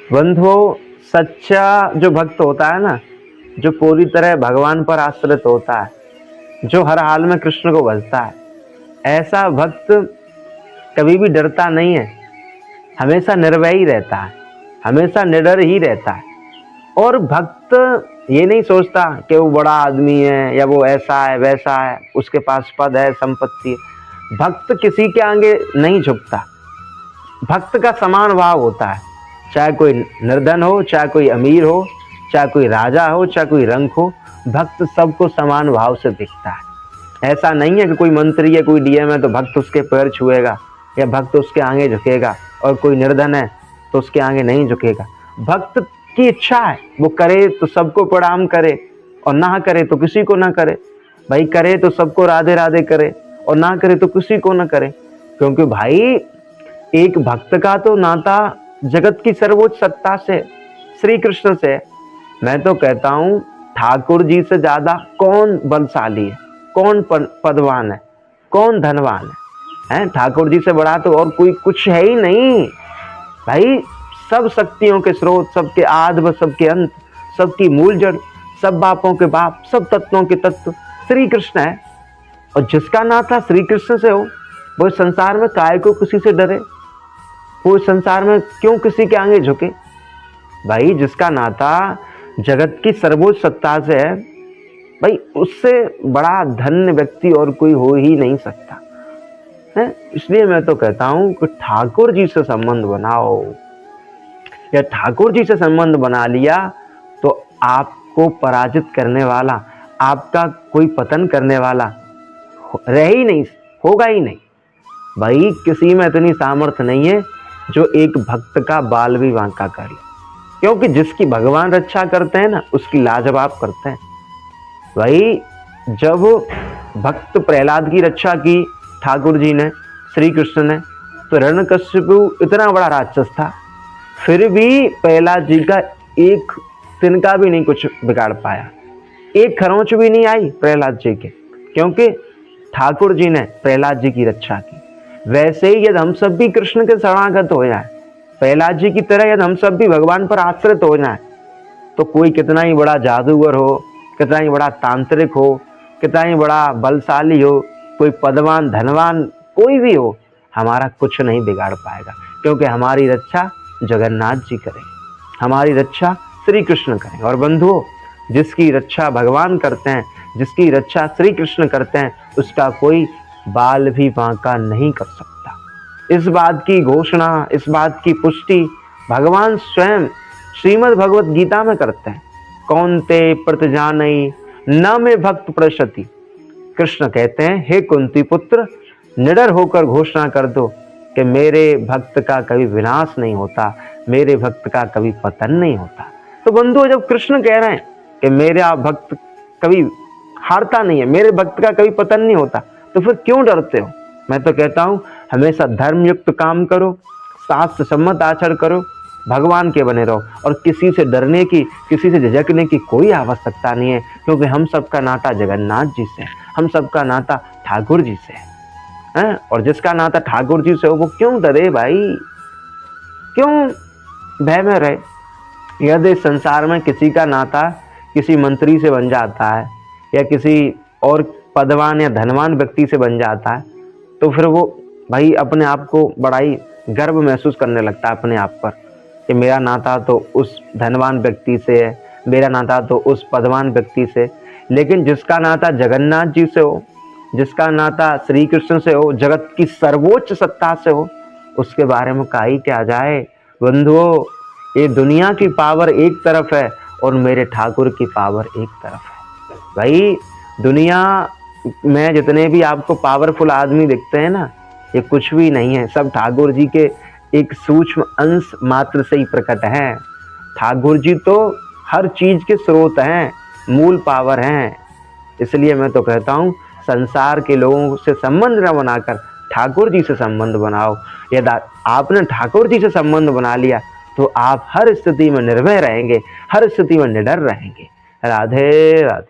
बंधुओं, सच्चा जो भक्त होता है ना, जो पूरी तरह भगवान पर आश्रित होता है, जो हर हाल में कृष्ण को भजता है, ऐसा भक्त कभी भी डरता नहीं है, हमेशा निर्भय रहता है, हमेशा निडर ही रहता है। और भक्त ये नहीं सोचता कि वो बड़ा आदमी है या वो ऐसा है वैसा है, उसके पास पद है, संपत्ति है। भक्त किसी के आगे नहीं झुकता। भक्त का समान भाव होता है, चाहे कोई निर्धन हो, चाहे कोई अमीर हो, चाहे कोई राजा हो, चाहे कोई रंक हो, भक्त सबको समान भाव से दिखता है। ऐसा नहीं है कि कोई मंत्री है, कोई डीएम है तो भक्त उसके पैर छुएगा या भक्त उसके आगे झुकेगा, और कोई निर्धन है तो उसके आगे नहीं झुकेगा। भक्त की इच्छा है, वो करे तो सबको प्रणाम करे और ना करे तो किसी को ना करे। भाई करे तो सबको राधे राधे करे और ना करे तो किसी को ना करे। क्योंकि भाई एक भक्त का तो नाता जगत की सर्वोच्च सत्ता से, श्री कृष्ण से। मैं तो कहता हूँ ठाकुर जी से ज्यादा कौन बलशाली है, कौन पदवान है, कौन धनवान है? ठाकुर जी से बड़ा तो और कोई कुछ है ही नहीं। भाई सब शक्तियों के स्रोत, सबके आदि व सबके अंत, सबकी मूल जड़, सब बापों के बाप, सब तत्वों के तत्व श्री कृष्ण है। और जिसका नाता श्री कृष्ण से हो, वो संसार में काय को किसी से डरे, वो संसार में क्यों किसी के आगे झुके? भाई जिसका नाता जगत की सर्वोच्च सत्ता से है, भाई उससे बड़ा धन्य व्यक्ति और कोई हो ही नहीं सकता है। इसलिए मैं तो कहता हूं कि ठाकुर जी से संबंध बनाओ, या ठाकुर जी से संबंध बना लिया तो आपको पराजित करने वाला, आपका कोई पतन करने वाला रह ही नहीं, होगा ही नहीं। भाई किसी में इतनी सामर्थ्य नहीं है जो एक भक्त का बाल भी बांका कर ले। क्योंकि जिसकी भगवान रक्षा करते हैं ना, उसकी लाजवाब करते हैं। भाई जब भक्त प्रहलाद की रक्षा की ठाकुर जी ने, श्री कृष्ण ने, तो हिरण्यकश्यपु इतना बड़ा राक्षस था, फिर भी प्रहलाद जी का एक तिनका भी नहीं कुछ बिगाड़ पाया, एक खरोंच भी नहीं आई प्रहलाद जी के, क्योंकि ठाकुर जी ने प्रहलाद जी की रक्षा की। वैसे ही यदि हम सब भी कृष्ण के शरणागत हो जाए, प्रहलाद जी की तरह यदि हम सब भी भगवान पर आश्रित हो जाए, तो कोई कितना ही बड़ा जादूगर हो, कितना ही बड़ा तांत्रिक हो, कितना ही बड़ा बलशाली हो, कोई पदवान धनवान कोई भी हो, हमारा कुछ नहीं बिगाड़ पाएगा। क्योंकि हमारी रक्षा जगन्नाथ जी करें, हमारी रक्षा श्री कृष्ण करें। और बंधुओं, जिसकी रक्षा भगवान करते हैं, जिसकी रक्षा श्री कृष्ण करते हैं, उसका कोई बाल भी बांका नहीं कर सकता। इस बात की घोषणा, इस बात की पुष्टि भगवान स्वयं श्रीमद् भगवत गीता में करते हैं। कौन्ते प्रतिजानई न में भक्त प्रशति। कृष्ण कहते हैं, हे कुंती पुत्र, निडर होकर घोषणा कर दो कि मेरे भक्त का कभी विनाश नहीं होता, मेरे भक्त का कभी पतन नहीं होता। तो बंधुओं, जब कृष्ण कह रहे हैं कि मेरा भक्त कभी हारता नहीं है, मेरे भक्त का कभी पतन नहीं होता, तो फिर क्यों डरते हो? मैं तो कहता हूं हमेशा धर्मयुक्त काम करो, शास्त्र सम्मत आचरण करो, भगवान के बने रहो, और किसी से डरने की, किसी से झिझकने की कोई आवश्यकता नहीं है। क्योंकि हम सबका नाता जगन्नाथ जी से है, हम सबका नाता ठाकुर जी से है। और जिसका नाता ठाकुर जी से हो, वो क्यों डरे भाई, क्यों भय में रहे? यदि संसार में किसी का नाता किसी मंत्री से बन जाता है या किसी और पदवान या धनवान व्यक्ति से बन जाता है, तो फिर वो भाई अपने आप को बड़ा ही गर्व महसूस करने लगता है अपने आप पर कि मेरा नाता तो उस धनवान व्यक्ति से है, मेरा नाता तो उस पदवान व्यक्ति से। लेकिन जिसका नाता जगन्नाथ जी से हो, जिसका नाता श्री कृष्ण से हो, जगत की सर्वोच्च सत्ता से हो, उसके बारे में कहा ही क्या जाए। बंधुओं, ये दुनिया की पावर एक तरफ है और मेरे ठाकुर की पावर एक तरफ है। भाई दुनिया में जितने भी आपको पावरफुल आदमी दिखते हैं ना, ये कुछ भी नहीं है, सब ठाकुर जी के एक सूक्ष्म अंश मात्र से ही प्रकट हैं। ठाकुर जी तो हर चीज के स्रोत हैं, मूल पावर हैं। इसलिए मैं तो कहता हूँ संसार के लोगों से संबंध न बनाकर ठाकुर जी से संबंध बनाओ। यदि आपने ठाकुर जी से संबंध बना लिया तो आप हर स्थिति में निर्भय रहेंगे, हर स्थिति में निडर रहेंगे। राधे राधे।